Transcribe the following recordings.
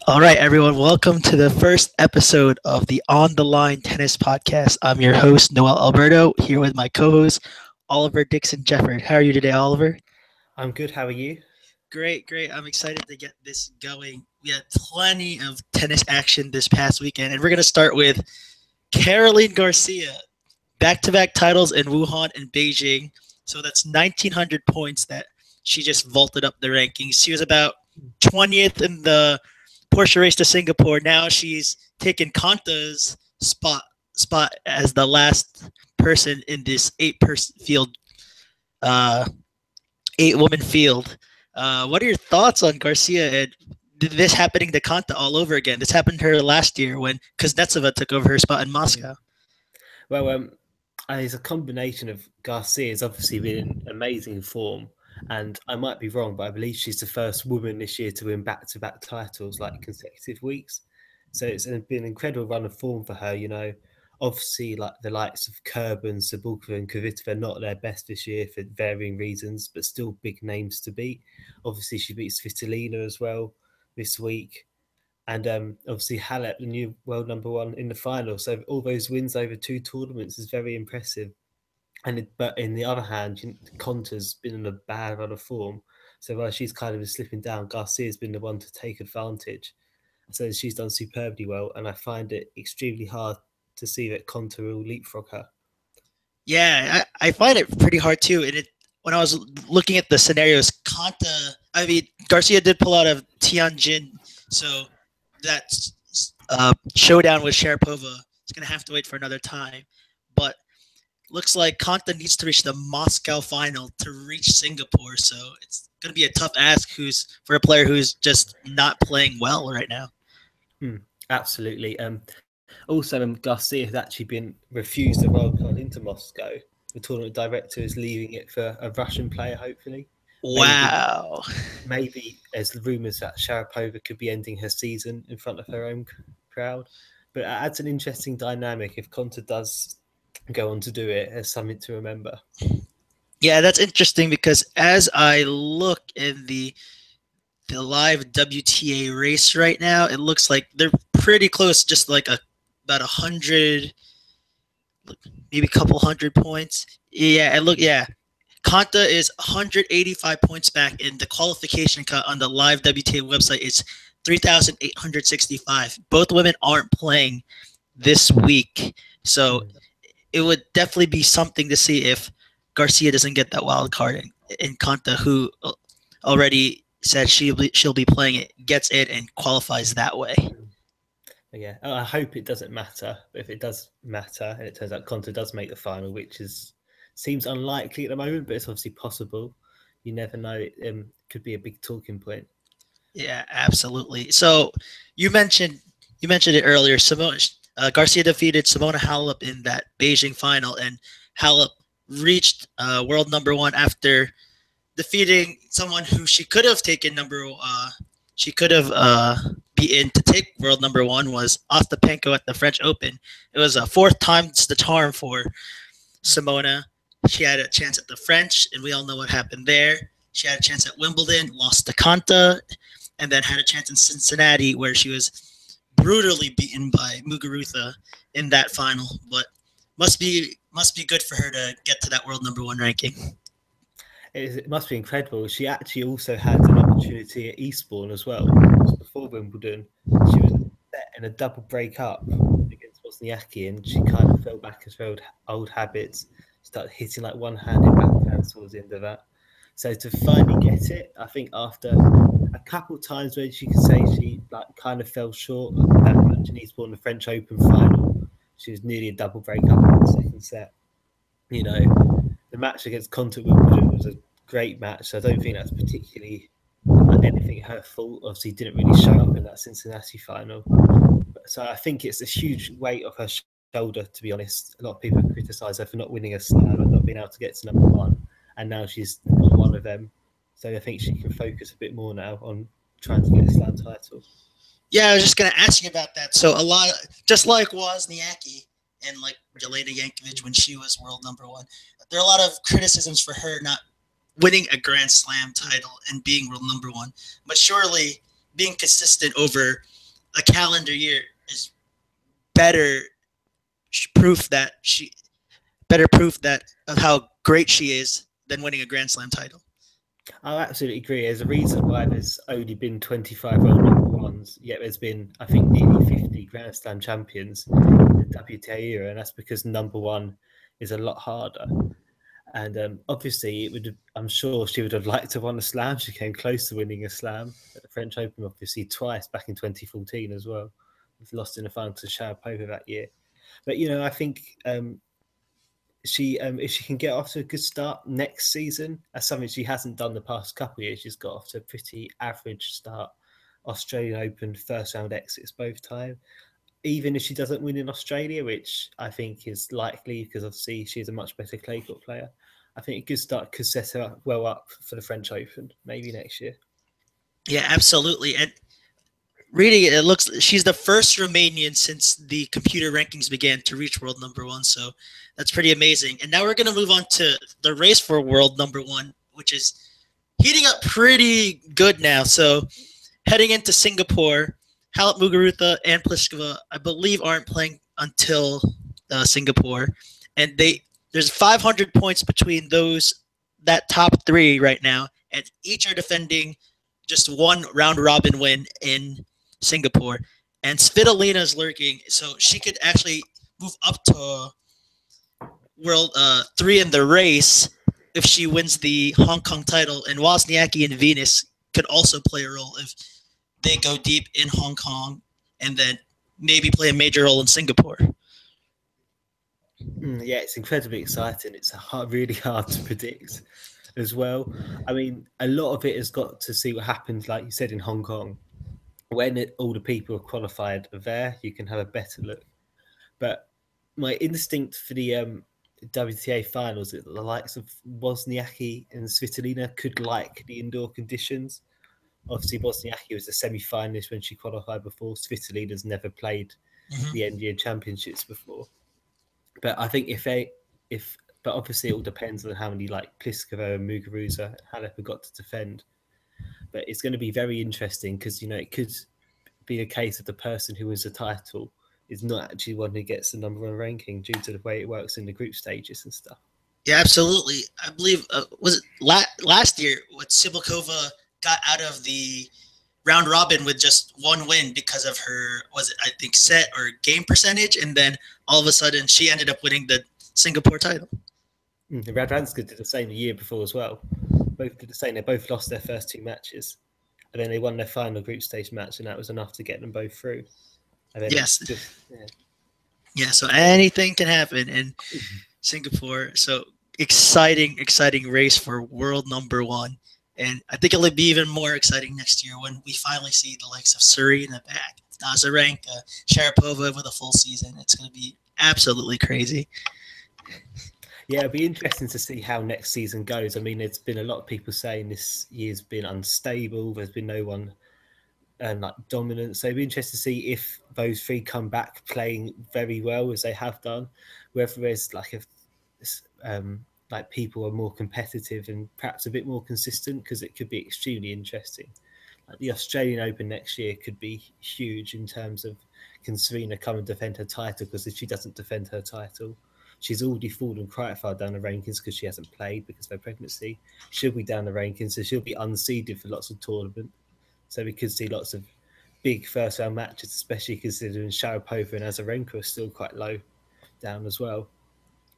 All right, everyone, welcome to the first episode of the On the Line Tennis Podcast. I'm your host, Noel Alberto, here with my co host, Oliver Dickson Jefford. How are you today, Oliver? I'm good. How are you? Great, great. I'm excited to get this going. We had plenty of tennis action this past weekend, and we're going to start with Caroline Garcia. Back to back titles in Wuhan and Beijing. So that's 1,900 points that she just vaulted up the rankings. She was about 20th in the Porsche race to Singapore. Now she's taken Kanta's spot as the last person in this eight-person field, uh, eight-woman field. What are your thoughts on Garcia and this happening to Kanta all over again? This happened to her last year when Kuznetsova took over her spot in Moscow. Well, it's a combination of Garcia's obviously been in amazing form, and I might be wrong, but I believe she's the first woman this year to win back-to-back titles like consecutive weeks. So it's been an incredible run of form for her. Obviously, like the likes of Kerben, Sabulkova, and Kvitova, not their best this year for varying reasons, but still big names to beat. Obviously, she beats Svitolina as well this week. And obviously Halep, the new world number one in the final. So all those wins over two tournaments is very impressive. But in the other hand, Konta's been in a bad run of form. So while she's kind of slipping down, Garcia's been the one to take advantage. So she's done superbly well. And I find it extremely hard to see that Konta will leapfrog her. Yeah, I find it pretty hard too. And when I was looking at the scenarios, Garcia did pull out of Tianjin, so that showdown with Sharapova is going to have to wait for another time. But looks like Konta needs to reach the Moscow final to reach Singapore, so it's going to be a tough ask for a player who's just not playing well right now. Absolutely. Also, Garcia has actually been refused a wildcard into Moscow. The tournament director is leaving it for a Russian player, hopefully. Wow. Maybe there's rumours that Sharapova could be ending her season in front of her own crowd. But it adds an interesting dynamic if Konta does go on to do it as something to remember. Yeah, that's interesting because as I look in the live WTA race right now, it looks like they're pretty close, just like about 100, maybe a couple hundred points. Yeah. Konta is 185 points back, and the qualification cut on the live WTA website is 3,865. Both women aren't playing this week, so it would definitely be something to see if Garcia doesn't get that wild card, and Konta, who already said she'll be playing it, gets it and qualifies that way. Yeah, I hope it doesn't matter. But if it does matter, and it turns out Konta does make the final, which seems unlikely at the moment, but it's obviously possible. You never know. It could be a big talking point. Yeah, absolutely. So you mentioned it earlier. Garcia defeated Simona Halep in that Beijing final, and Halep reached world number one after defeating someone who she could have taken she could have beaten to take world number one, was Ostapenko at the French Open. It was a fourth time's the charm for Simona. She had a chance at the French, and we all know what happened there. She had a chance at Wimbledon, lost to Konta, and then had a chance in Cincinnati where she was brutally beaten by Muguruza in that final. But must be good for her to get to that world number one ranking. It must be incredible. She actually also had an opportunity at Eastbourne as well. Before Wimbledon, she was set in a double break-up against Wozniacki, and she kind of fell back into her old habits. Started hitting like one-handed backhands towards the end of that. So to finally get it, I think after a couple of times where she could say she kind of fell short of that match in Eastbourne, the French Open final, she was nearly a double break-up in the second set. The match against Konta Wimbledon was a great match. So I don't think that's particularly anything her fault. Obviously, didn't really show up in that Cincinnati final. So I think it's a huge weight off her shoulder, to be honest. A lot of people criticise her for not winning a slam and not being able to get to number one. And now she's got one of them. So I think she can focus a bit more now on trying to get a slam title. Yeah, I was just going to ask you about that. So just like Wozniacki and like Jelena Jankovic when she was world number one, there are a lot of criticisms for her not winning a Grand Slam title and being world number one. But surely being consistent over a calendar year is better proof that she better proof that of how great she is than winning a Grand Slam title. I absolutely agree. There's a reason why there's only been 25 world number ones, yet there's been, I think, nearly 50 Grand Slam champions in the WTA era, and that's because number one is a lot harder. And obviously, I'm sure she would have liked to have won a slam. She came close to winning a slam at the French Open, obviously twice back in 2014 as well. Lost in the final to Sharapova that year. But I think she if she can get off to a good start next season, that's something she hasn't done the past couple of years. She's got off to a pretty average start. Australian Open first round exits both times. Even if she doesn't win in Australia, which I think is likely because obviously she's a much better clay court player, I think a good start could set her up well up for the French Open maybe next year. Yeah, absolutely. And reading it, it looks she's the first Romanian since the computer rankings began to reach world number one. So that's pretty amazing. And now we're going to move on to the race for world number one, which is heating up pretty good now. So heading into Singapore, Halep, Muguruza, and Pliskova, I believe, aren't playing until Singapore, and there's 500 points between that top three right now, and each are defending just one round robin win in Singapore. And Svitolina is lurking, so she could actually move up to world three in the race if she wins the Hong Kong title. And Wozniacki and Venus could also play a role if they go deep in Hong Kong and then maybe play a major role in Singapore. Yeah, it's incredibly exciting. It's really hard to predict as well. I mean, a lot of it has got to see what happens, like you said, in Hong Kong. When all the people who are qualified are there, you can have a better look. But my instinct for the WTA finals is that the likes of Wozniacki and Svitolina could like the indoor conditions. Obviously, Wozniacki was a semi-finalist when she qualified before. Svitolina's never played the Indian Championships before. But I think but obviously it all depends on how many like Pliskova and Muguruza and Halep have got to defend. But it's going to be very interesting because it could be a case of the person who wins the title is not actually one who gets the number one ranking due to the way it works in the group stages and stuff. Yeah, absolutely. I believe was it last year what Sibylkova got out of the round robin with just one win because of her, I think, set or game percentage, and then all of a sudden she ended up winning the Singapore title. Radwanska did the same the year before as well. Both did the same. They both lost their first two matches, and then they won their final group stage match, and that was enough to get them both through. And then yes. Yeah, so anything can happen in Singapore. So exciting race for world number one. And I think it'll be even more exciting next year when we finally see the likes of Serena back, Azarenka, Sharapova with a full season. It's going to be absolutely crazy. Yeah, it'll be interesting to see how next season goes. I mean, there's been a lot of people saying this year's been unstable. There's been no one like dominant. So it'll be interesting to see if those three come back playing very well as they have done, whether there's like people are more competitive and perhaps a bit more consistent, because it could be extremely interesting. Like the Australian Open next year could be huge in terms of can Serena come and defend her title, because if she doesn't defend her title, she's already fallen quite far down the rankings because she hasn't played because of her pregnancy. She'll be down the rankings, so she'll be unseeded for lots of tournament. So we could see lots of big first round matches, especially considering Sharapova and Azarenka are still quite low down as well.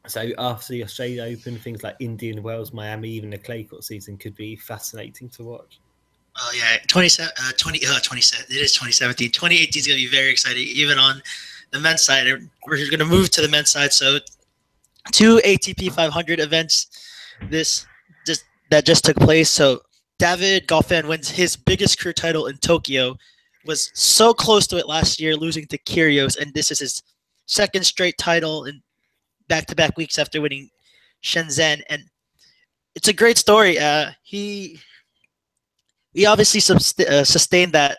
So after the Australian Open, things like Indian Wells, Miami, even the clay court season could be fascinating to watch. Oh yeah, 2017. It is 2017. 2018 is going to be very exciting, even on the men's side. We're going to move to the men's side. So 2 ATP 500 events that just took place. So David Goffin wins his biggest career title in Tokyo. Was so close to it last year, losing to Kyrgios, and this is his second straight title in back-to-back weeks after winning Shenzhen. And it's a great story. He obviously sustained that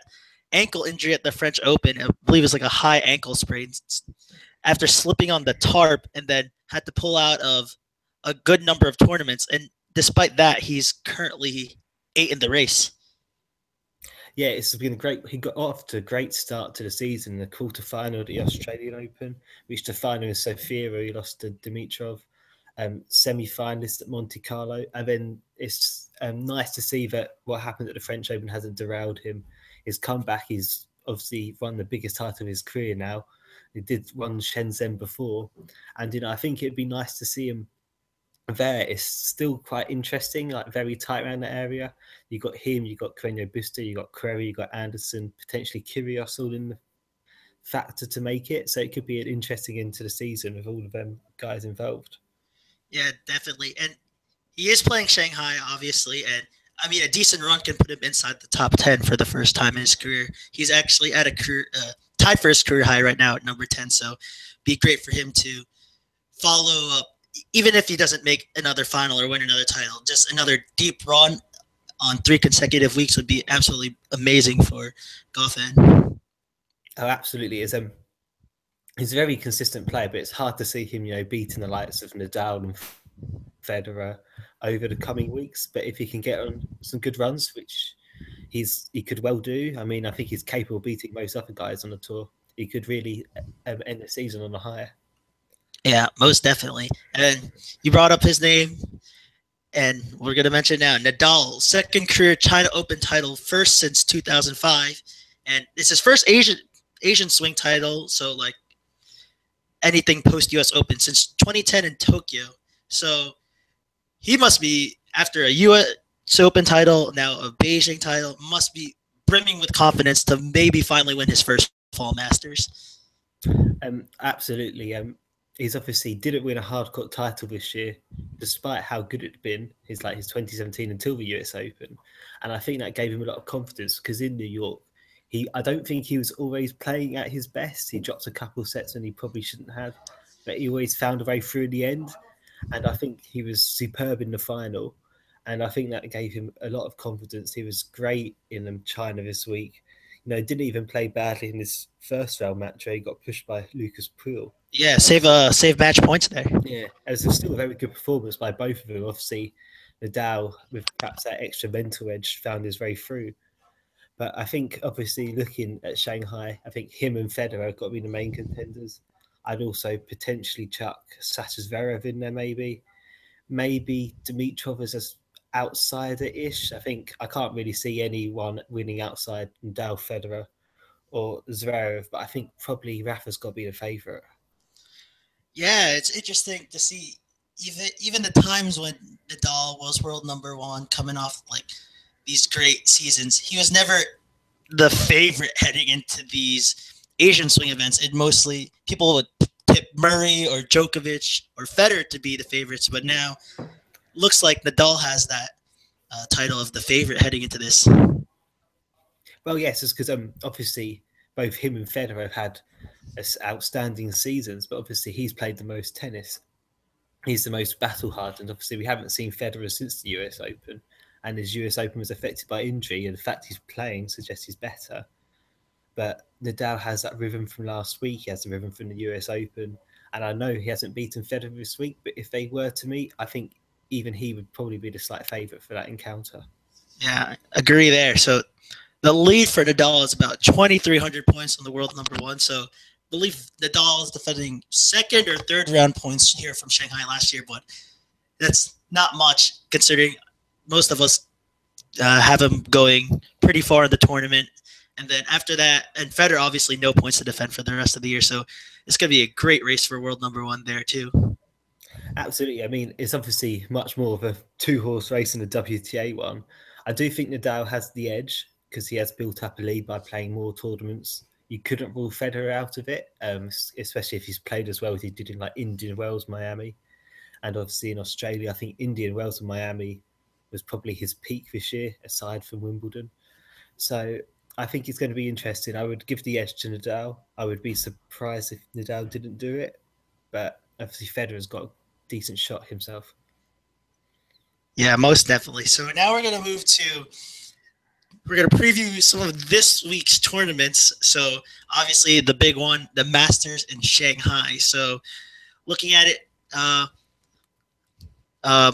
ankle injury at the French Open. I believe it was like a high ankle sprain after slipping on the tarp, and then had to pull out of a good number of tournaments. And despite that, he's currently 8 in the race. Yeah, it's been great. He got off to a great start to the season in the quarterfinal at the Australian Open, reached the final in Sofia, he lost to Dimitrov, semi-finalist at Monte Carlo. And then it's nice to see that what happened at the French Open hasn't derailed him. His comeback, he's obviously won the biggest title of his career now. He did run Shenzhen before. And, I think it'd be nice to see him there. It's still quite interesting, like very tight around the area. You got him, you got Carreño Busta, you got Query, you got Anderson, potentially Kyrgios all in the factor to make it. So it could be an interesting into the season with all of them guys involved. Yeah, definitely. And he is playing Shanghai, obviously, and I mean, a decent run can put him inside the top 10 for the first time in his career. He's actually at a career tied for his career high right now at number 10. So, be great for him to follow up, even if he doesn't make another final or win another title. Just another deep run on 3 consecutive weeks would be absolutely amazing for Goffin. Oh, absolutely. He's a very consistent player, but it's hard to see him, beating the likes of Nadal and Federer over the coming weeks. But if he can get on some good runs, which he could well do, I mean, I think he's capable of beating most other guys on the tour. He could really end the season on a high. Yeah, most definitely. And you brought up his name, and we're going to mention now Nadal, second career China Open title, first since 2005, and it's his first Asian swing title. So like anything post U.S. Open since 2010 in Tokyo. So he must be, after a U.S. Open title, now a Beijing title, must be brimming with confidence to maybe finally win his first Fall Masters. Absolutely. He's obviously didn't win a hard court title this year, despite how good it'd been. His 2017 until the US Open, and I think that gave him a lot of confidence because in New York, I don't think he was always playing at his best. He dropped a couple of sets and he probably shouldn't have, but he always found a way through in the end. And I think he was superb in the final, and I think that gave him a lot of confidence. He was great in China this week. Didn't even play badly in his first round match where he got pushed by Lucas Pouille. Yeah, save match points there. Yeah, it was still a very good performance by both of them. Obviously, Nadal, with perhaps that extra mental edge, found his way through. But I think, obviously, looking at Shanghai, I think him and Federer have got to be the main contenders. I'd also potentially chuck Sasha Zverev in there, maybe. Maybe Dimitrov as an outsider-ish. I think I can't really see anyone winning outside Nadal, Federer, or Zverev, but I think probably Rafa's got to be the favourite. Yeah, it's interesting to see even the times when Nadal was world number 1, coming off like these great seasons. He was never the favorite heading into these Asian swing events. It mostly people would tip Murray or Djokovic or Federer to be the favorites, but now looks like Nadal has that title of the favorite heading into this. Well, yes, it's because obviously both him and Federer have had outstanding seasons, but obviously he's played the most tennis. He's the most battle-hardened. Obviously, we haven't seen Federer since the US Open, and his US Open was affected by injury, and the fact he's playing suggests he's better. But Nadal has that rhythm from last week. He has the rhythm from the US Open, and I know he hasn't beaten Federer this week, but if they were to meet, I think even he would probably be the slight favourite for that encounter. Yeah, agree there. So the lead for Nadal is about 2,300 points on the world number 1. So I believe Nadal is defending second or third round points here from Shanghai last year, but that's not much considering most of us have him going pretty far in the tournament. And then after that, and Federer obviously no points to defend for the rest of the year. So it's going to be a great race for world number 1 there too. Absolutely. I mean, it's obviously much more of a 2-horse race than the WTA one. I do think Nadal has the edge because he has built up a lead by playing more tournaments. You couldn't rule Federer out of it, especially if he's played as well as he did in Indian Wells, Miami. And obviously in Australia, I think Indian Wells and Miami was probably his peak this year, aside from Wimbledon. So I think it's going to be interesting. I would give the edge to Nadal. I would be surprised if Nadal didn't do it. But obviously Federer's got a decent shot himself. Yeah, most definitely. So now we're going to preview some of this week's tournaments. So obviously the big one, the Masters in Shanghai. So looking at it,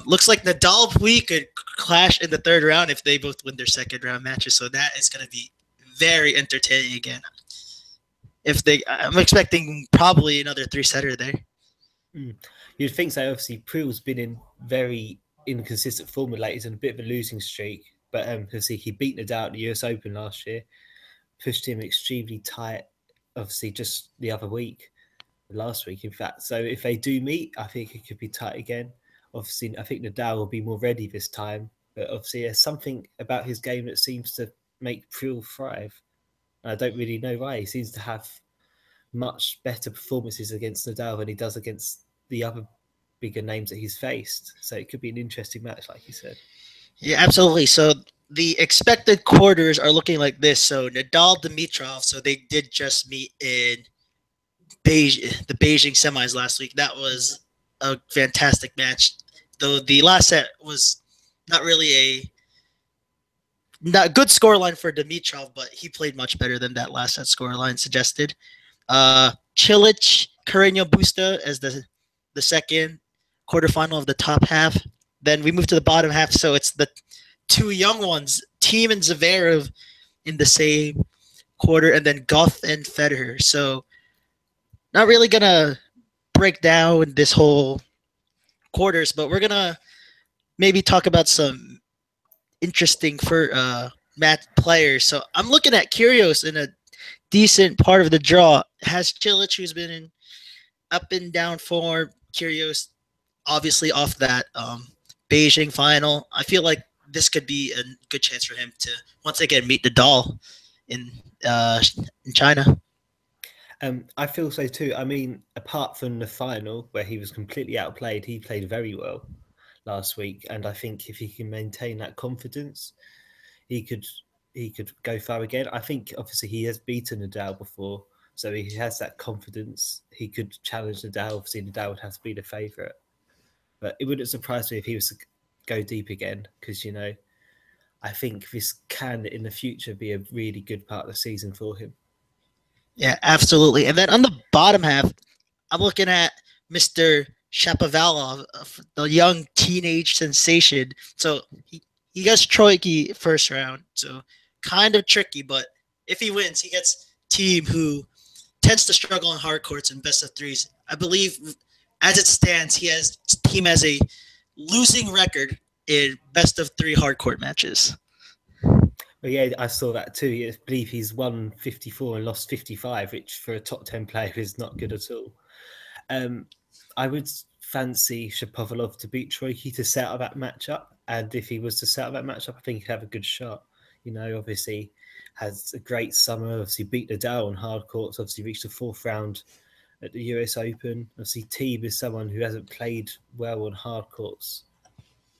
looks like Nadal Pouille could clash in the third round if they both win their second round matches. So that is going to be very entertaining again. I'm expecting probably another 3-setter there. You'd think so. Obviously, Prill's been in very inconsistent form of late. He's on a bit of a losing streak, but obviously he beat Nadal at the US Open last year, pushed him extremely tight. Obviously, just the other week, last week, in fact. So if they do meet, I think it could be tight again. Obviously, I think Nadal will be more ready this time, but obviously, there's something about his game that seems to make Prill thrive. And I don't really know why. He seems to have much better performances against Nadal than he does against the other bigger names that he's faced. So it could be an interesting match, like you said. Yeah, absolutely. So the expected quarters are looking like this. So Nadal, Dimitrov. So they did just meet in the Beijing semis last week. That was a fantastic match. Though the last set was not really not good scoreline for Dimitrov, but he played much better than that last set scoreline suggested. Cilic, Carreño Busta as the second quarterfinal of the top half. Then we move to the bottom half, so it's the two young ones, Thiem and Zverev, in the same quarter, and then Goff and Federer. So not really gonna break down this whole quarters, but we're gonna maybe talk about some interesting for match players. So I'm looking at Kyrgios in a decent part of the draw. Has Cilic, who's been in up and down form. Kyrgios, obviously off that Beijing final. I feel like this could be a good chance for him to once again meet Nadal in China. I feel so too. I mean, apart from the final where he was completely outplayed, he played very well last week, and I think if he can maintain that confidence, he could go far again. I think obviously he has beaten Nadal before, so he has that confidence. He could challenge Nadal. Obviously, Nadal would have to be the favourite, but it wouldn't surprise me if he was to go deep again, because I think this can in the future be a really good part of the season for him. Yeah, absolutely. And then on the bottom half, I'm looking at Mr. Shapovalov, the young teenage sensation. So he gets Troicki first round, so kind of tricky. But if he wins, he gets Thiem, who tends to struggle on hard courts and best of threes. I believe, as it stands, Thiem has a losing record in best of 3 hard court matches. Well, yeah, I saw that too. I believe he's won 54 and lost 55, which for a top 10 player is not good at all. I would fancy Shapovalov to beat Troicki to set up that matchup. And if he was to set up that matchup, I think he'd have a good shot. Obviously has a great summer. Obviously beat Nadal on hard courts. Obviously reached the 4th round at the US Open. Obviously Thiem is someone who hasn't played well on hard courts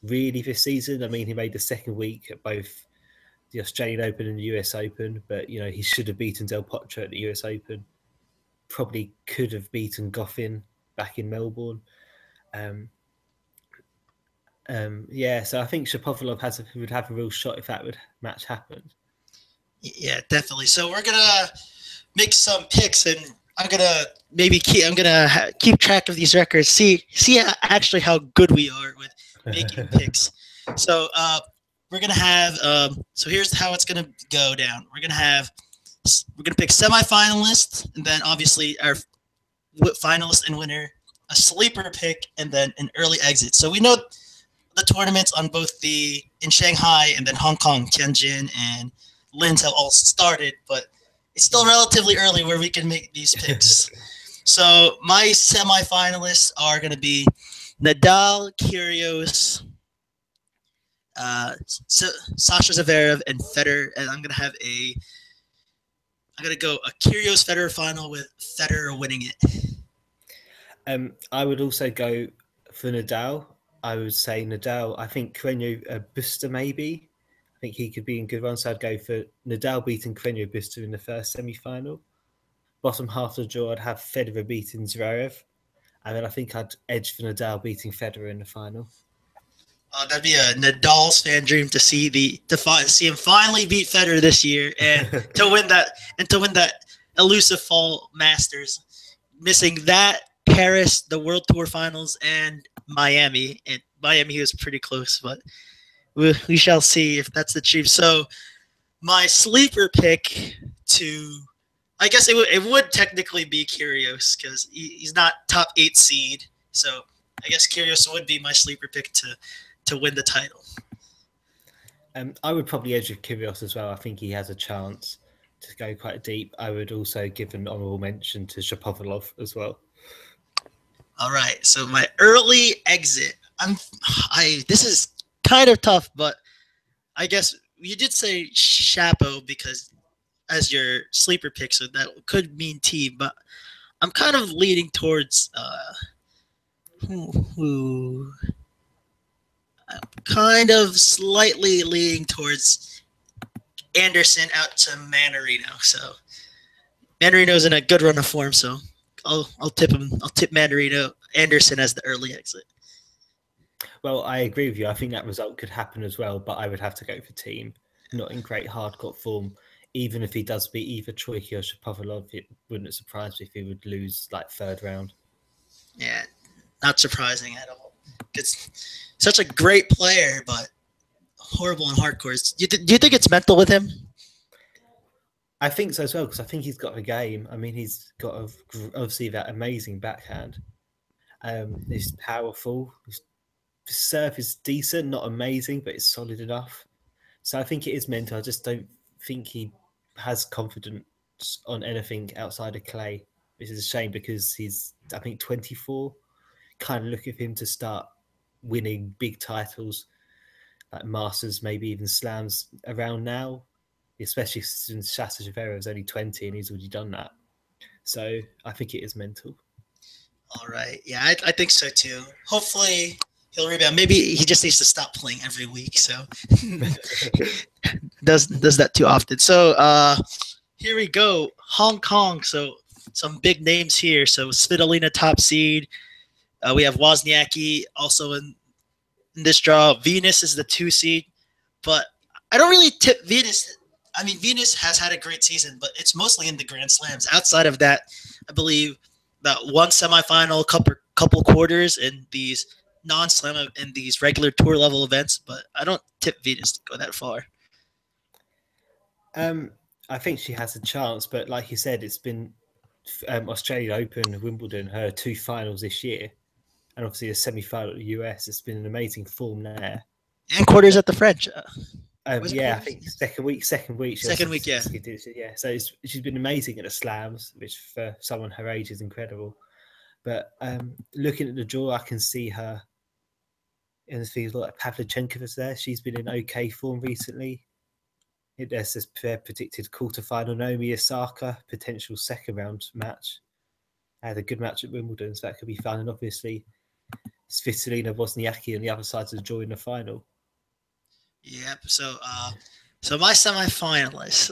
really this season. I mean, he made the second week at both the Australian Open and the US Open, but he should have beaten Del Potro at the US Open. Probably could have beaten Goffin back in Melbourne. So I think Shapovalov would have a real shot if that match happened. Yeah, definitely. So we're gonna make some picks, and I'm gonna keep track of these records. See actually how good we are with making picks. So we're gonna have so here's how it's gonna go down. We're gonna pick semifinalists, and then obviously our finalist and winner, a sleeper pick, and then an early exit. So we know the tournaments on both in Shanghai and then Hong Kong, Tianjin, and Linz have all started, but it's still relatively early where we can make these picks. So my semifinalists are going to be Nadal, Kyrgios, Sasha Zverev, and Federer, and I'm going to go a Kyrgios Federer final with Federer winning it. I would also go for Nadal. I would say Nadal. I think Carreño Busta maybe. I think he could be in good runs. So I'd go for Nadal beating Carreño Busta in the first semi-final. Bottom half of the draw, I'd have Federer beating Zverev. And then I think I'd edge for Nadal beating Federer in the final. That'd be a Nadal's fan dream to see him finally beat Federer this year and to win that elusive fall Masters. Missing that, Paris, the World Tour Finals, and Miami. And Miami, he was pretty close, but we shall see if that's the chief. So my sleeper pick to, I guess it would technically be Kyrgios because he's not top 8 seed. So I guess Kyrgios would be my sleeper pick to win the title. I would probably edge with Kyrgios as well. I think he has a chance to go quite deep. I would also give an honourable mention to Shapovalov as well. All right, so my early exit. This is kind of tough, but I guess you did say Chapo because as your sleeper pick, so that could mean team. But I'm kind of leaning towards who I'm kind of slightly leaning towards Anderson out to Manarino. So Manarino's in a good run of form, so I'll tip him. I'll tip Mandarino Anderson as the early exit. Well, I agree with you. I think that result could happen as well, but I would have to go for team. Not in great hardcourt form. Even if he does beat either Troicki or Shapovalov, it wouldn't surprise me if he would lose like third round. Yeah, not surprising at all. It's such a great player, but horrible in hardcourts. Do you think it's mental with him? I think so as well, because I think he's got a game. I mean, he's got obviously that amazing backhand. He's powerful. His serve is decent, not amazing, but it's solid enough. So I think it is mental. I just don't think he has confidence on anything outside of clay, which is a shame because he's, I think, 24. Kind of look at him to start winning big titles, like Masters, maybe even slams around now, especially since Shapovalov is only 20 and he's already done that. So I think it is mental. All right. Yeah, I think so too. Hopefully he'll rebound. Maybe he just needs to stop playing every week. So does that too often. So here we go. Hong Kong. So some big names here. So Svitolina top seed. We have Wozniacki also in this draw. Venus is the 2 seed, but I don't really tip Venus. I mean, Venus has had a great season, but it's mostly in the Grand Slams. Outside of that, I believe that one semifinal, couple quarters in these non-slam and these regular tour level events, but I don't tip Venus to go that far. I think she has a chance, but like you said, it's been Australian Open, Wimbledon, her 2 finals this year, and obviously a semi-final at the US. It's been an amazing form there. And quarters at the French. Yeah, I think second week. Yeah. Yeah, so she's been amazing at the slams, which for someone her age is incredible. But looking at the draw, I can see her in the field like Pavlyuchenkova there. She's been in okay form recently. There's this predicted quarterfinal Naomi Osaka potential second round match. Had a good match at Wimbledon, so that could be fun. And obviously, Svitolina Wozniacki on the other side of the draw in the final. Yep. So my semifinalists,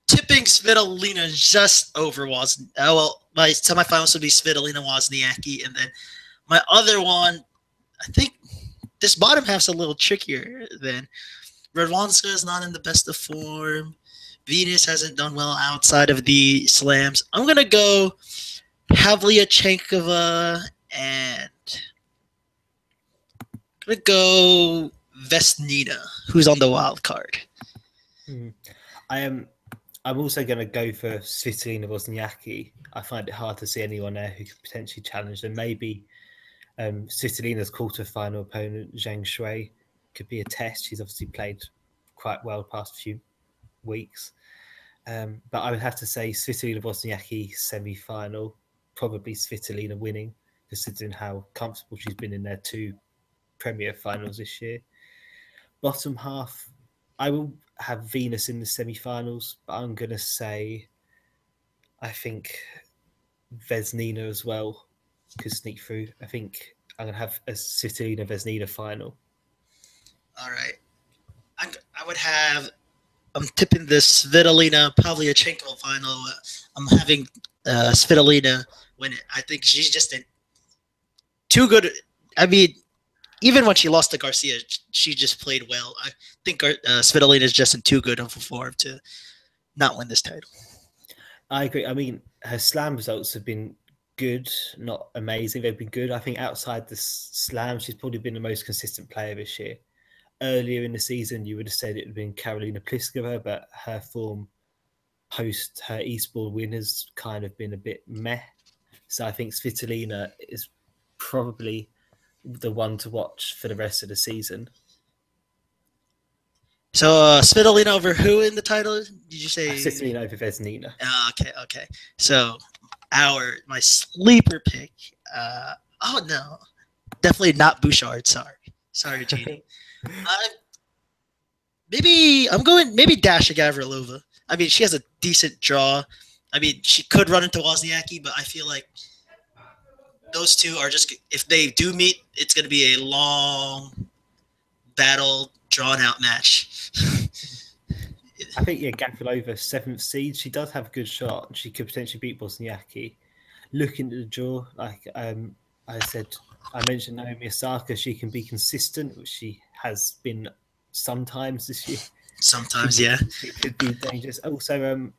tipping Svitolina just over Wozniacki. Well, my semifinals would be Svitolina Wozniacki, and then my other one, I think this bottom half's a little trickier than Radwanska is not in the best of form. Venus hasn't done well outside of the slams. I'm gonna go Pavlyuchenkova and I'm gonna go Vesnina, who's on the wild card. I'm also going to go for Svitolina Wozniacki. I find it hard to see anyone there who could potentially challenge them. Maybe Svitolina's quarterfinal opponent, Zhang Shui, could be a test. She's obviously played quite well the past few weeks. But I would have to say Svitolina Wozniacki semi-final, probably Svitolina winning, considering how comfortable she's been in their 2 Premier finals this year. Bottom half, I will have Venus in the semi-finals, but I'm going to say I think Vesnina as well could sneak through. I think I'm going to have a Svitolina Vesnina final. All right. I'm tipping this Svitolina Pavlyuchenkova final. I'm having Svitolina win it. I think she's just too good. I mean, even when she lost to Garcia, she just played well. I think Svitolina is just in too good of a form to not win this title. I agree. I mean, her slam results have been good, not amazing. They've been good. I think outside the slam, she's probably been the most consistent player this year. Earlier in the season, you would have said it would have been Karolina Pliskova, but her form post her Eastbourne win has kind of been a bit meh. So I think Svitolina is probably the one to watch for the rest of the season. So Svitolina over who in the title? Did you say Svitolina over Vesnina? Okay. So my sleeper pick. Oh no, definitely not Bouchard. Sorry, Jeannie. Maybe I'm going Dasha Gavrilova. I mean, she has a decent draw. I mean, she could run into Wozniacki, but I feel like those two are just, if they do meet, it's going to be a long battle, drawn out match. I think Gavrilova, 7th seed, she does have a good shot. She could potentially beat Wozniacki. Looking at the draw, like I mentioned Naomi Osaka, she can be consistent, which she has been sometimes this year. Sometimes, yeah. It could be dangerous. Also,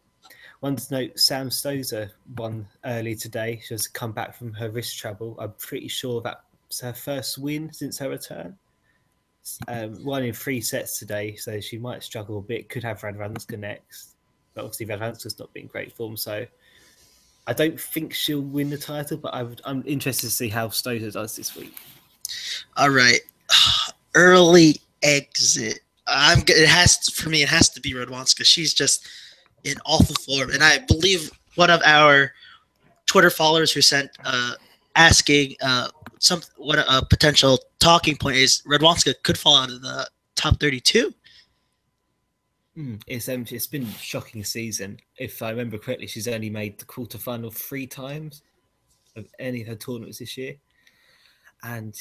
one to note, Sam Stosur won early today. She has come back from her wrist trouble. I'm pretty sure that's her first win since her return. Won in 3 sets today, so she might struggle a bit. Could have Radwanska next, but obviously Radwanska's not been great form, so I don't think she'll win the title. But I'm interested to see how Stosur does this week. All right, early exit. It has to be Radwanska. She's just in awful form, and I believe one of our Twitter followers who sent asking what a potential talking point is, Radwanska could fall out of the top 32. It's been a shocking season. If I remember correctly, she's only made the quarterfinal 3 times of any of her tournaments this year. And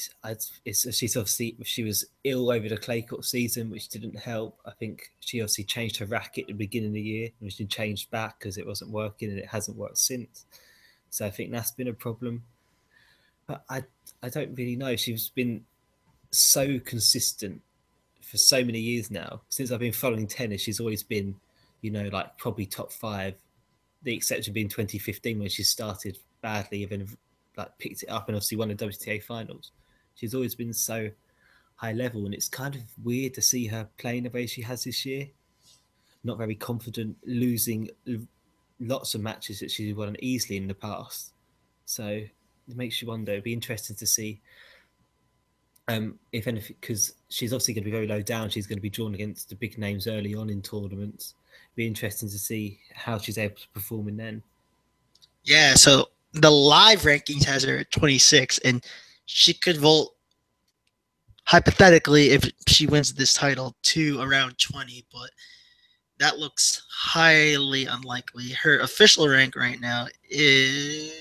she was ill over the clay court season, which didn't help. I think she obviously changed her racket at the beginning of the year, and she changed back because it wasn't working, and it hasn't worked since. So I think that's been a problem. But I don't really know. She's been so consistent for so many years now. Since I've been following tennis, she's always been, like probably top 5. The exception being 2015 when she started badly and then picked it up and obviously won the WTA finals. She's always been so high level, and it's kind of weird to see her playing the way she has this year. Not very confident, losing lots of matches that she's won easily in the past. So it makes you wonder. It'd be interesting to see if anything, because she's obviously going to be very low down. She's going to be drawn against the big names early on in tournaments. It'd be interesting to see how she's able to perform in then. Yeah, so the live rankings has her at 26, and she could vault, hypothetically, if she wins this title, to around 20, but that looks highly unlikely. Her official rank right now is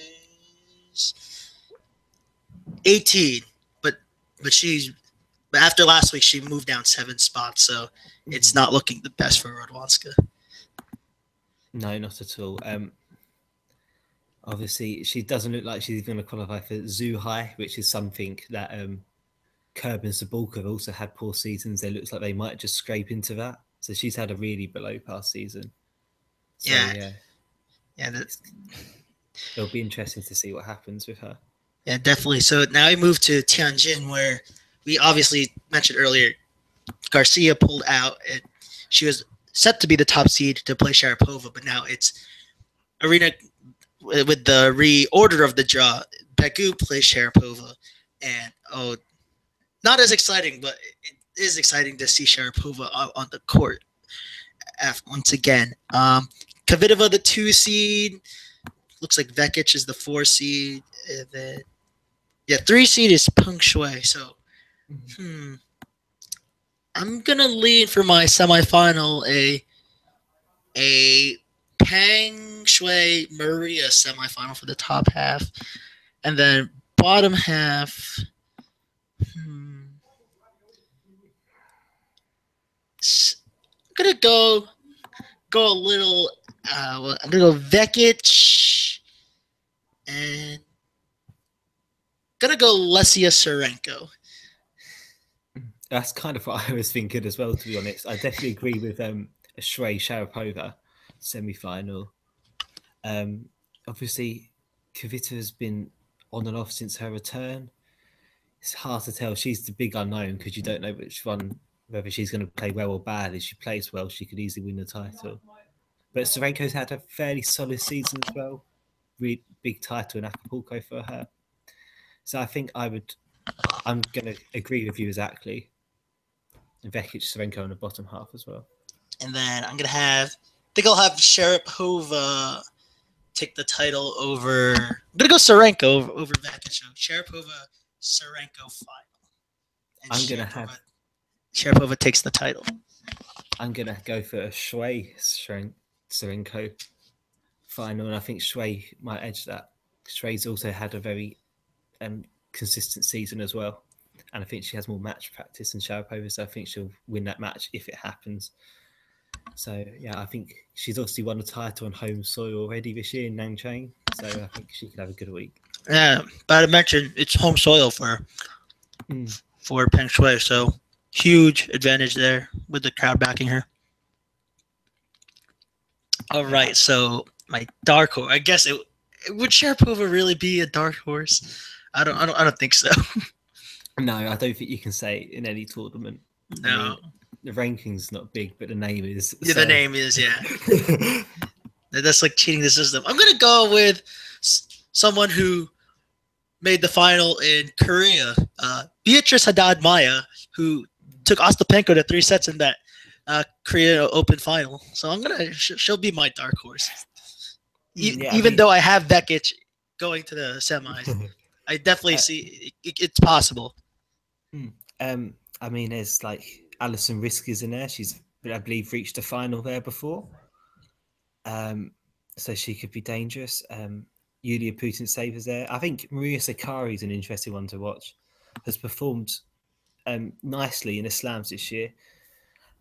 18, but after last week she moved down 7 spots, so it's not looking the best for Radwanska. No, not at all. Obviously, she doesn't look like she's going to qualify for Zhuhai, which is something that Kerb and Sabalka have also had poor seasons. It looks like they might just scrape into that. So she's had a really below par season. So, yeah. It'll be interesting to see what happens with her. Yeah, definitely. So now we move to Tianjin, where we obviously mentioned earlier Garcia pulled out. And she was set to be the top seed to play Sharapova, but now it's Arena with the reorder of the draw. Begu plays Sharapova, and not as exciting, but it is exciting to see Sharapova on the court once again. Kvitova, the 2 seed. Looks like Vekic is the 4 seed. And then, 3 seed is Peng Shuai. So, I'm gonna lean for my semifinal a Peng Shuai Maria semifinal for the top half, and then bottom half. I'm gonna go a little. I'm gonna go Vekic, and gonna go Lesia Sarenko. That's kind of what I was thinking as well, to be honest. I definitely agree with Shrey Sharapova semi-final. Obviously, Kvitova has been on and off since her return. It's hard to tell. She's the big unknown because you don't know which one, whether she's going to play well or bad. If she plays well, she could easily win the title. But Serenko's had a fairly solid season as well. Really big title in Acapulco for her. So I think I'm going to agree with you exactly. Vekic, Serenko in the bottom half as well. And then I think I'll have Sharapova take the title over. I'm gonna go Serenko over Vekic. Sharapova, Serenko final. And I'm gonna have Sharapova takes the title. I'm gonna go for a Shui Serenko final, and I think Shui might edge that. Shui's also had a very consistent season as well, and I think she has more match practice than Sharapova, so I think she'll win that match if it happens. So yeah, I think she's obviously won the title on home soil already this year in Nanchang, so I think she could have a good week. Yeah, but I mentioned it's home soil for Peng Shui, so huge advantage there with the crowd backing her. All right, so my dark horse. I guess would Sharapova really be a dark horse? I don't think so. No, I don't think you can say in any tournament. No. I mean, the ranking's not big, but the name is. Yeah, so. The name is, yeah. That's like cheating the system. I'm going to go with someone who made the final in Korea, Beatrice Haddad-Maia, who took Ostapenko to 3 sets in that Korea Open final. So I'm going to she'll be my dark horse. Even though I have Vekic going to the semis, I definitely see it's possible. I mean, there's like Alison Risk is in there. She's, I believe, reached a final there before. So she could be dangerous. Yulia Putintseva there. I think Maria Sakkari is an interesting one to watch. Has performed nicely in the slams this year.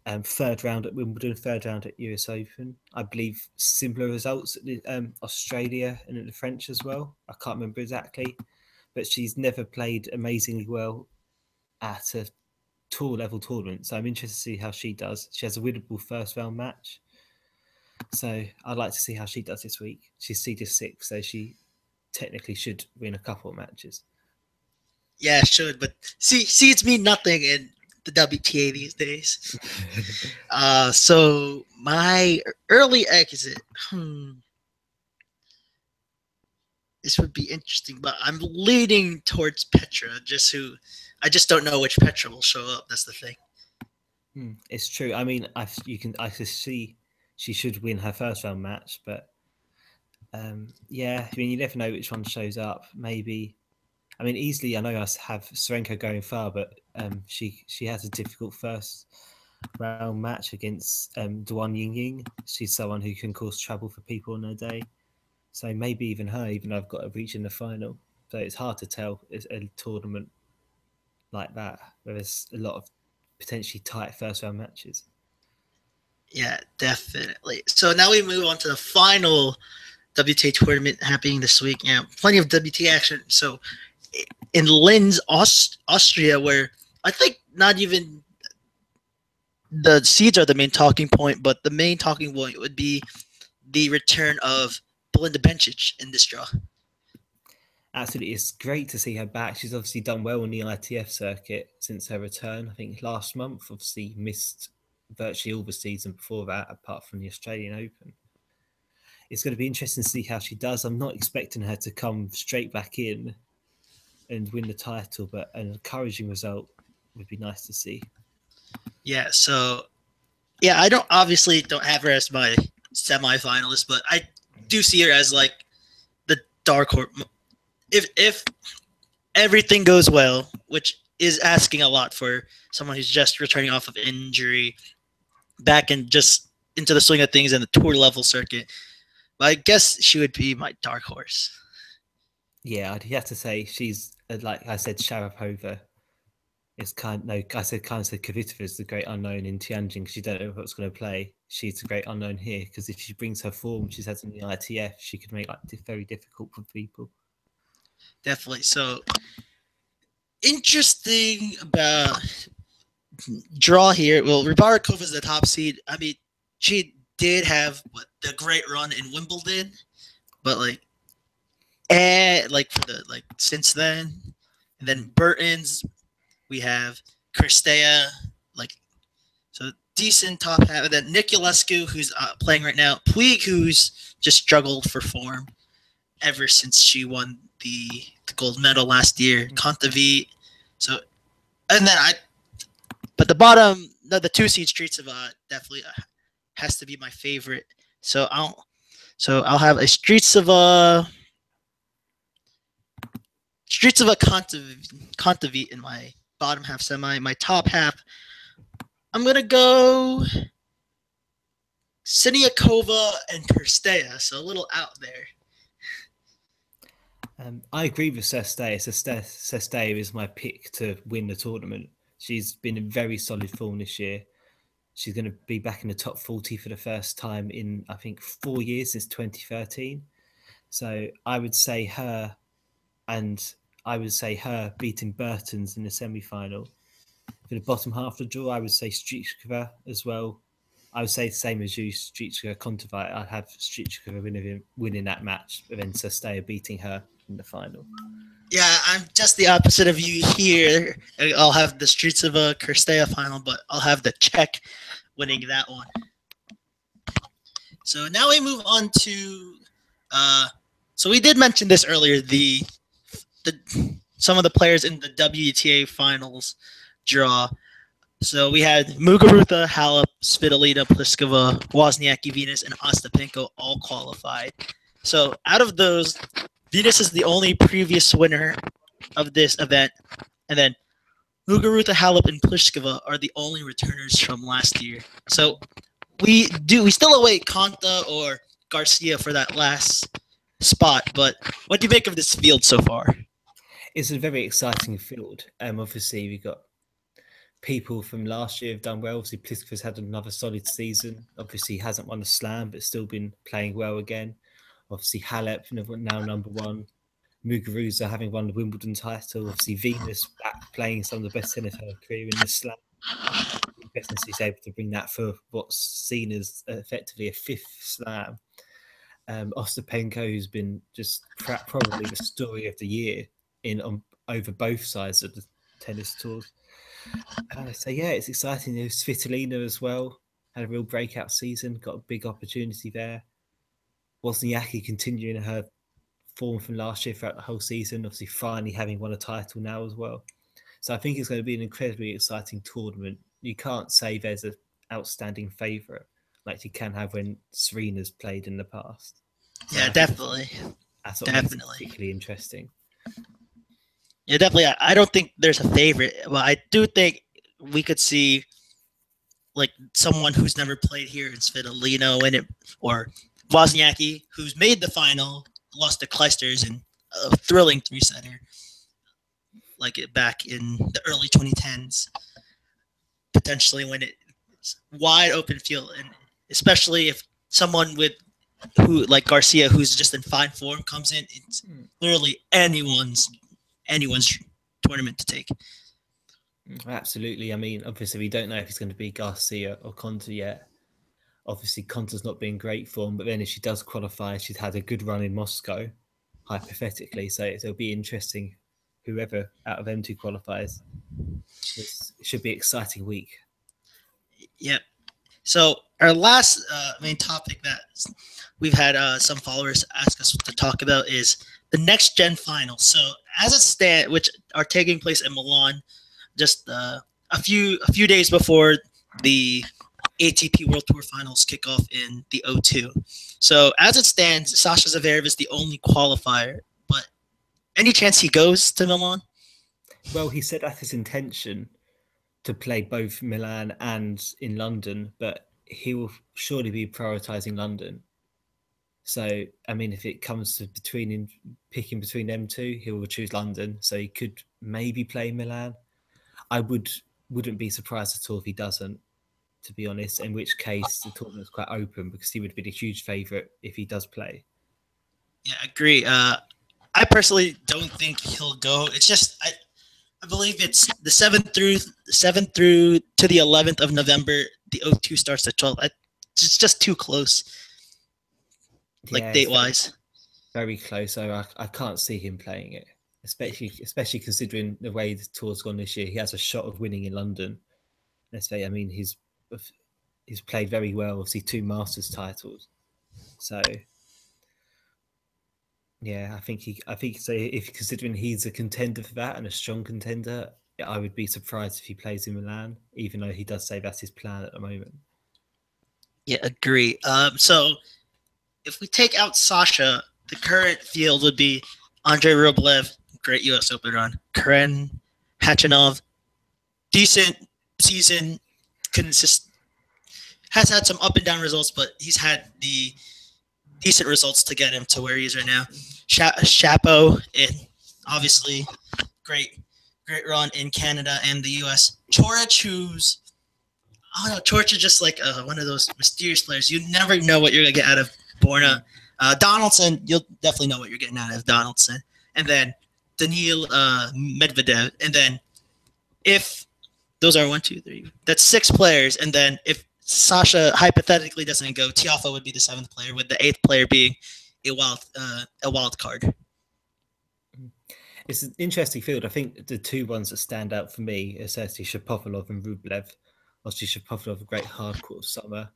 3rd round at Wimbledon, 3rd round at US Open. I believe similar results at the, Australia and at the French as well. I can't remember exactly. But she's never played amazingly well at a tour level tournament. So I'm interested to see how she does. She has a winnable 1st round match. So I'd like to see how she does this week. She's seeded 6th, so she technically should win a couple of matches. Yeah, should, but seeds mean nothing in the WTA these days. So my early exit. This would be interesting, but I'm leaning towards Petra. I just don't know which Petra will show up. That's the thing. It's true. I mean, I can see she should win her 1st round match, but yeah, I mean, you never know which one shows up. Maybe, I mean, easily, I know I have Serenko going far, but she has a difficult 1st round match against Duan Yingying. She's someone who can cause trouble for people on her day. So maybe even her, even though I've got to reach in the final. So it's hard to tell. It's a tournament like that where there's a lot of potentially tight 1st round matches. Yeah, definitely. So now we move on to the final WTA tournament happening this week. Yeah, plenty of WTA action. So in Linz, Austria, where I think not even the seeds are the main talking point, but the main talking point would be the return of Belinda Bencic in this draw. Absolutely. It's great to see her back. She's obviously done well on the ITF circuit since her return. I think last month, obviously missed virtually all the season before that, apart from the Australian Open. It's going to be interesting to see how she does. I'm not expecting her to come straight back in and win the title, but an encouraging result would be nice to see. Yeah, so yeah, I don't have her as my semi-finalist, but I do see her as like the dark horse. If everything goes well, which is asking a lot for someone who's just returning off of injury, back and just into the swing of things in the tour level circuit, but I guess she would be my dark horse. Yeah, I'd have to say she's, like I said, Sharapova is I said Kvitova is the great unknown in Tianjin because you don't know what's going to play. She's the great unknown here because if she brings her form she's had in the ITF, she could make very difficult for people. Definitely. So interesting about draw here. Well, Rybarikova is the top seed. I mean, she did have the great run in Wimbledon, but like and like for the like since then, and then Burton's we have Kirstea, like so decent top half, and then Niculescu, who's playing right now, Puig, who's just struggled for form ever since she won the gold medal last year, Contavi. So, and then but the bottom, the 2 seed Streets of definitely has to be my favorite. So I'll have a Streets of Contavi in my bottom half semi. My top half, I'm gonna go Siniakova and Kirstea, so a little out there. I agree with Sestay. Sestay is my pick to win the tournament. She's been in very solid form this year. She's going to be back in the top 40 for the first time in, I think, 4 years since 2013. So I would say her, and I would say her beating Burton's in the semi-final. For the bottom half of the draw, I would say Strichkova as well. I would say the same as you, Strichkova, Kontaveit. I'd have Strichkova winning that match, but then Sestaya beating her in the final. Yeah, I'm just the opposite of you here. I'll have the Streets of Kirstea final, but I'll have the Czech winning that one. So now we move on to so we did mention this earlier, the some of the players in the WTA finals draw. So we had Muguruza, Halep, Svitolina, Pliskova, Wozniacki, Venus, and Ostapenko all qualified. So out of those, Venus is the only previous winner of this event, and then Muguruza, Halep, and Pliskova are the only returners from last year. So we still await Konta or Garcia for that last spot. But what do you make of this field so far? It's a very exciting field. Obviously, we've got people from last year have done well. Obviously, Pliskova's had another solid season. Obviously, he hasn't won a slam, but still been playing well again. Obviously, Halep now number one. Muguruza having won the Wimbledon title. Obviously, Venus back playing some of the best tennis of her career in the slam. She's able to bring that for what's seen as effectively a fifth slam. Ostapenko, who's been just probably the story of the year over both sides of the tennis tours. So yeah, it's exciting. There's Svitolina as well. Had a real breakout season. Got a big opportunity there. Wozniacki continuing her form from last year throughout the whole season. Obviously, finally having won a title now as well. So I think it's going to be an incredibly exciting tournament. You can't say there's an outstanding favourite like you can have when Serena's played in the past. So yeah, definitely. That's what makes it particularly interesting. Yeah, definitely. I don't think there's a favorite. Well, I do think we could see like someone who's never played here in Svitolina win it, or Wozniacki, who's made the final, lost to Clijsters in a thrilling 3-setter, like it back in the early 2010s. Potentially when it's wide open field, and especially if someone who like Garcia, who's just in fine form, comes in, it's literally anyone's tournament to take. Absolutely. I mean, obviously, we don't know if it's going to be Garcia or Konta yet. Obviously, Konta's not been great form, but then if she does qualify, she's had a good run in Moscow, hypothetically. So it'll be interesting, whoever out of them two qualifies. It should be an exciting week. Yep. So our last main topic that we've had some followers ask us to talk about is the next gen finals. So as it stands, which are taking place in Milan, just a few days before the ATP World Tour Finals kick off in the O2. So as it stands, Sasha Zverev is the only qualifier. But any chance he goes to Milan? Well, he said that's his intention to play both Milan and in London, but he will surely be prioritising London. So, I mean, if it comes to picking between them two, he will choose London. So he could maybe play Milan. I wouldn't be surprised at all if he doesn't, to be honest, in which case the tournament's quite open because he would be the huge favourite if he does play. Yeah, I agree. I personally don't think he'll go. It's just I believe it's the 7th through to the 11th of November. The O2 starts at 12. It's just too close, like date-wise. very close. So I can't see him playing it, especially considering the way the tour's gone this year. He has a shot of winning in London. Let's say, I mean, he's played very well. Obviously, 2 Masters titles. So yeah, I think so. If considering he's a contender for that and a strong contender, I would be surprised if he plays in Milan, even though he does say that's his plan at the moment. Yeah, agree. So if we take out Sasha, the current field would be Andrei Rublev, great U.S. Open run. Karen Khachanov, decent season, has had some up and down results, but he's had the decent results to get him to where he is right now. Chapo, obviously great run in Canada and the U.S. Coric, Coric is just like one of those mysterious players. You never know what you're gonna get out of Borna. Donaldson, you'll definitely know what you're getting out of Donaldson, and then Daniil Medvedev, and then if those are 1, 2, 3, that's 6 players, and then if Sasha hypothetically doesn't go, Tiafoe would be the 7th player, with the 8th player being a wild card. It's an interesting field. I think the 2 ones that stand out for me are certainly Shapovalov and Rublev. Obviously, Shapovalov, a great hardcourt summer,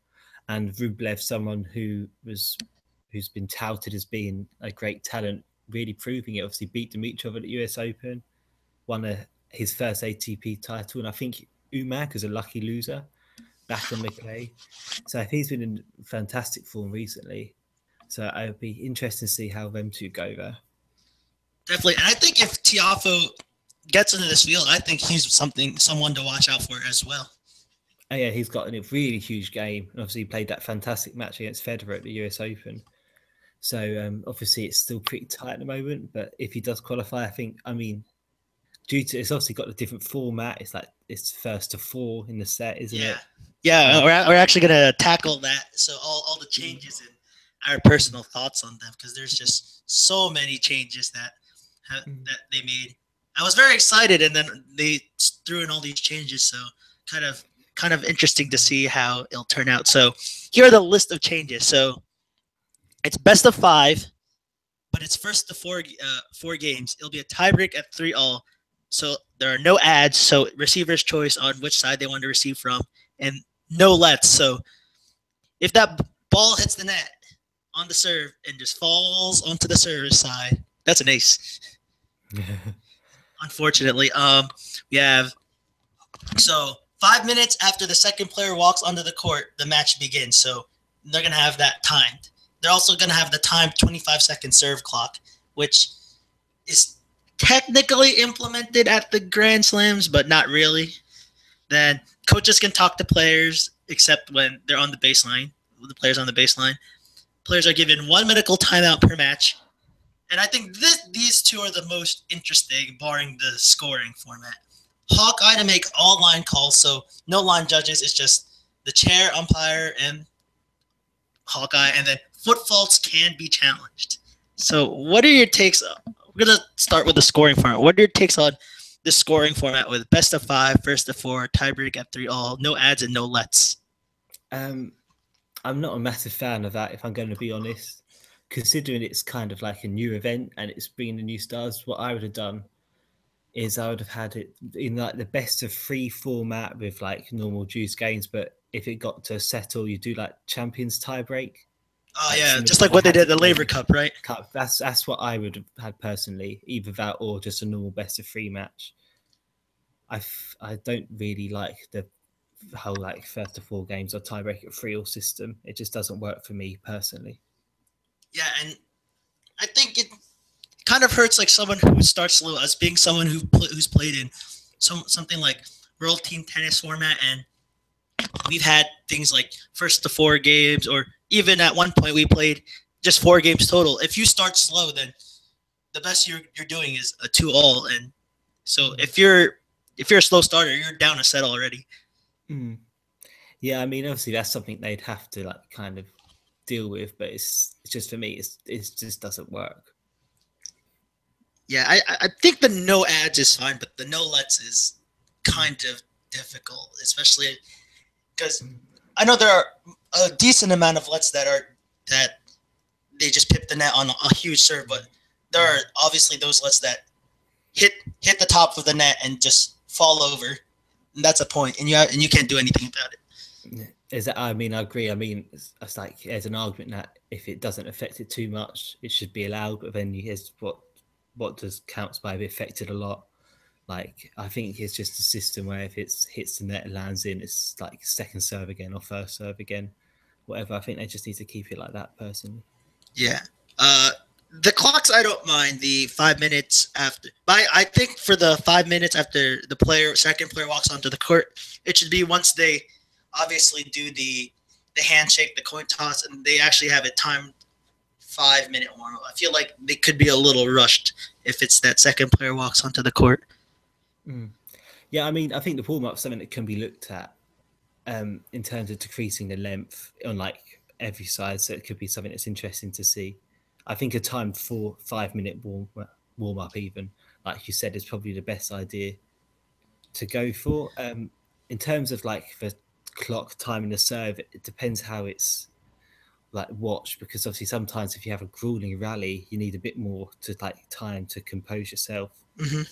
and Rublev, someone who's been touted as being a great talent, really proving it. Obviously, beat Dimitrov at the US Open, won his first ATP title, and I think Umak is a lucky loser back on the clay. So he's been in fantastic form recently. So I would be interested to see how them 2 go there. Definitely, and I think if Tiafoe gets into this field, I think he's someone to watch out for as well. Oh, yeah, he's got a really huge game. And obviously, he played that fantastic match against Federer at the US Open. So obviously, it's still pretty tight at the moment. But if he does qualify, due to it's obviously got a different format. It's like it's first to 4 in the set, isn't it? Yeah, we're actually gonna tackle that. So all the changes and our personal thoughts on them, because there's just so many changes that they made. I was very excited, and then they threw in all these changes. So kind of interesting to see how it'll turn out. So here are the list of changes. So it's best of 5, but it's first to 4 games. It'll be a tiebreak at 3-all. So there are no ads. So receiver's choice on which side they want to receive from, and no lets. So if that ball hits the net on the serve and just falls onto the server's side, that's an ace. Unfortunately, we have 5 minutes after the second player walks onto the court, the match begins. So they're gonna have that timed. They're also gonna have the timed 25-second serve clock, which is technically implemented at the Grand Slams, but not really. Then coaches can talk to players, except when they're on the baseline. The players on the baseline. Players are given 1 medical timeout per match. And I think these 2 are the most interesting, barring the scoring format. Hawkeye to make all line calls, so no line judges. It's just the chair, umpire, and Hawkeye. And then foot faults can be challenged. So what are your takes? We're going to start with the scoring format. What are your takes on the scoring format with best of 5, first to 4, tiebreak at 3-all, no ads and no lets? I'm not a massive fan of that, if I'm going to be honest. Considering it's kind of like a new event and it's bringing the new stars, what I would have done is I would have had it in like the best of 3 format with like normal juice games. But if it got to a settle, you do like champions tiebreak. Oh yeah, just like what they did at the Laver Cup, right? Cup. That's what I would have had personally, either that or just a normal best of 3 match. I don't really like the whole like first to 4 games or tiebreak at 3-all system. It just doesn't work for me personally. Yeah, and I think it kind of hurts like someone who starts slow, as being someone who's played in something like World Team Tennis format, and we've had things like first to 4 games, or even at one point we played just 4 games total. If you start slow, then the best you're doing is a 2-all, and so if you're a slow starter, you're down a set already. Yeah, I mean, obviously that's something they'd have to like kind of deal with, but it's just for me, it just doesn't work. Yeah, I think the no ads is fine, but the no lets is kind of difficult, especially because I know there are a decent amount of lets that they just pip the net on a huge serve, but there are obviously those lets that hit the top of the net and just fall over, and that's a point, and you can't do anything about it. I agree. I mean, it's like there's an argument that if it doesn't affect it too much, it should be allowed. But then here's what does counts by be affected a lot. Like, I think it's just a system where if it hits the net and lands in, it's like second serve again or first serve again, whatever. I think they just need to keep it like that, personally. Yeah. The clocks, I don't mind the 5 minutes after. But I think for the 5 minutes after the second player walks onto the court, it should be once they obviously do the handshake, the coin toss, and they actually have a timed 5 minute warm-up. I feel like they could be a little rushed if it's that second player walks onto the court. Yeah, I mean, I think the warm-up is something that can be looked at in terms of decreasing the length on like every side, so it could be something that's interesting to see. I think a timed 5 minute warm-up, even like you said, is probably the best idea to go for. In terms of like the clock timing the serve, it depends how it's like watched, because obviously sometimes if you have a grueling rally, you need a bit more to like time to compose yourself. Mm-hmm.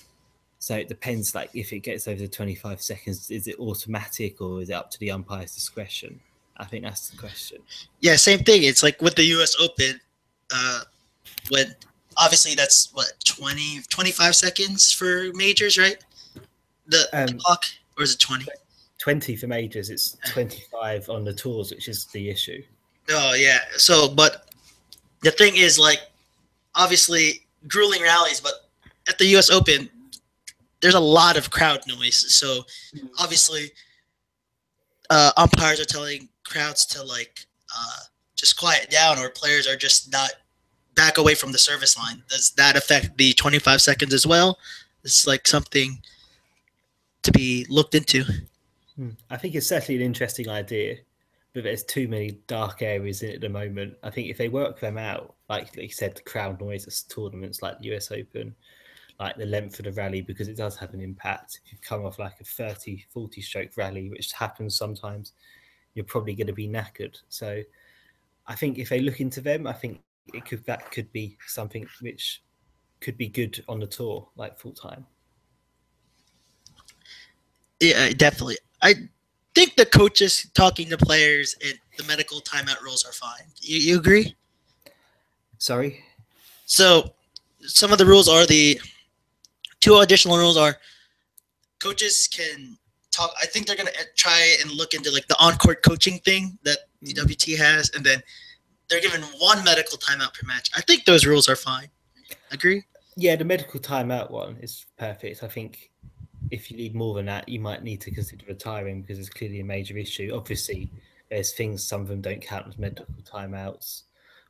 So it depends, like if it gets over the 25 seconds, is it automatic or is it up to the umpire's discretion? I think that's the question. Yeah, same thing. It's like with the US Open, when obviously that's what 25 seconds for majors, right? The clock, or is it 20? 20 for majors. It's 25 on the tours, which is the issue. Oh yeah. So, but the thing is, like, obviously grueling rallies, but at the US Open, there's a lot of crowd noise. So obviously, umpires are telling crowds to like just quiet down, or players are just not back away from the service line. Does that affect the 25 seconds as well? It's like something to be looked into. I think it's certainly an interesting idea, but there's too many dark areas in it at the moment. I think if they work them out, like you said, the crowd noise at tournaments like the US Open, like the length of the rally, because it does have an impact. If you've come off like a 30, 40 stroke rally, which happens sometimes, you're probably going to be knackered. So I think if they look into them, I think that could be something which could be good on the tour, like full time. Yeah, definitely. I think the coaches talking to players and the medical timeout rules are fine. You agree? Sorry? So some of the rules are the two additional rules are coaches can talk. I think they're going to try and look into like the on-court coaching thing that the WT has, and then they're given one medical timeout per match. I think those rules are fine. Agree? Yeah, the medical timeout one is perfect. I think if you need more than that, you might need to consider retiring, because it's clearly a major issue. Obviously, there's things, some of them don't count as medical timeouts,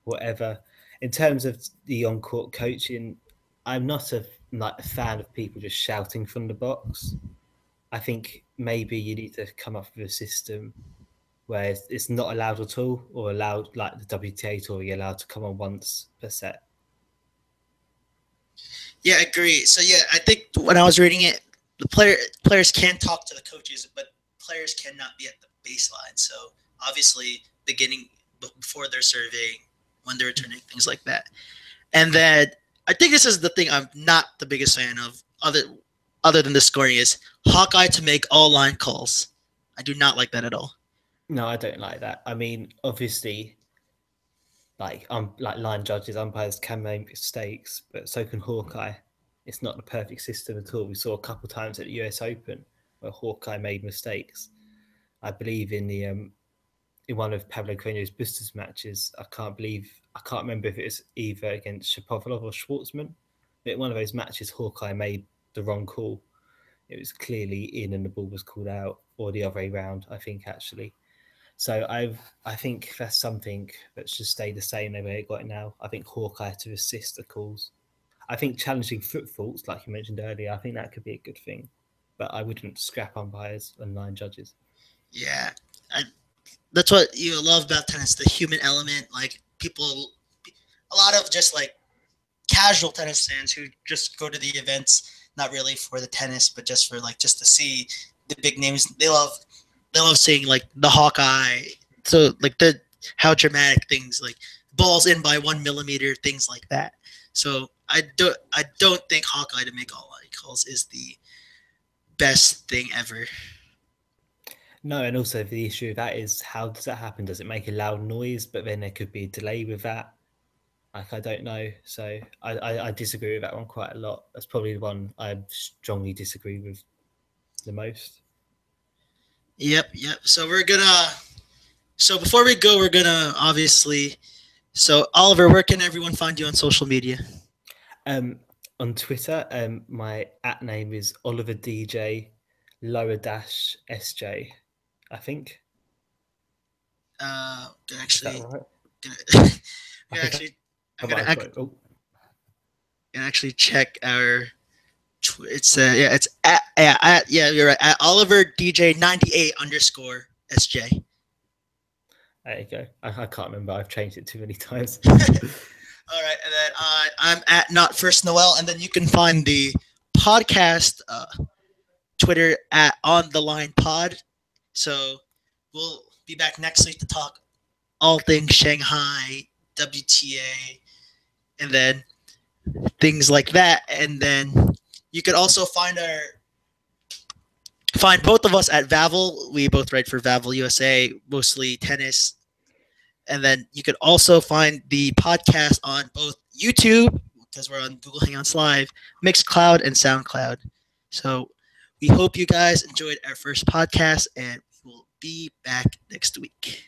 whatever. In terms of the on-court coaching, I'm not a fan of people just shouting from the box. I think maybe you need to come up with a system where it's not allowed at all, or allowed like the WTA tour, you're allowed to come on once per set. Yeah, I agree. So yeah, I think when I was reading it, the players can talk to the coaches, but players cannot be at the baseline. So obviously, beginning before they're surveying, when they're returning, things like that. And then I think this is the thing I'm not the biggest fan of, other than the scoring, is Hawkeye to make all line calls. I do not like that at all. No, I don't like that. I mean, obviously, like line judges, umpires can make mistakes, but so can Hawkeye. It's not the perfect system at all. We saw a couple of times at the US Open where Hawkeye made mistakes. I believe in one of Pablo Carreño's boosters matches, I can't remember if it was either against Shapovalov or Schwartzman, but in one of those matches, Hawkeye made the wrong call. It was clearly in and the ball was called out, or the other way around, I think, actually. So I think that's something that should stay the same the way it got it now. I think Hawkeye to assist the calls. I think challenging foot faults, like you mentioned earlier, I think that could be a good thing. But I wouldn't scrap umpires and line judges. Yeah, that's what you love about tennis, the human element. Like a lot of just like casual tennis fans who just go to the events, not really for the tennis, but just to see the big names. They love seeing like the Hawkeye. So like how dramatic things, like balls in by 1 millimeter, things like that. So I don't think Hawkeye to make all eye calls is the best thing ever. No, and also the issue of that is how does that happen? Does it make a loud noise? But then there could be a delay with that. Like I don't know. So I disagree with that one quite a lot. That's probably the one I strongly disagree with the most. Yep. So before we go, we're gonna obviously. So Oliver, where can everyone find you on social media? On Twitter, my at name is Oliver DJ lower dash SJ, I think. Gonna Is that actually, right? gonna, I gonna think actually, I'm I gonna, might have got it. Oh, gonna actually check our. It's yeah, it's yeah, you're right, at Oliver DJ 98 underscore SJ. there you go. I can't remember. I've changed it too many times. All right, and then I'm at Not First Noel, and then you can find the podcast Twitter at On the Line Pod. So we'll be back next week to talk all things Shanghai, WTA, and then things like that. And then you could also find both of us at Vavel. We both write for Vavel USA, mostly tennis. And then you could also find the podcast on both YouTube, because we're on Google Hangouts Live, Mixcloud, and SoundCloud. So we hope you guys enjoyed our first podcast, and we'll be back next week.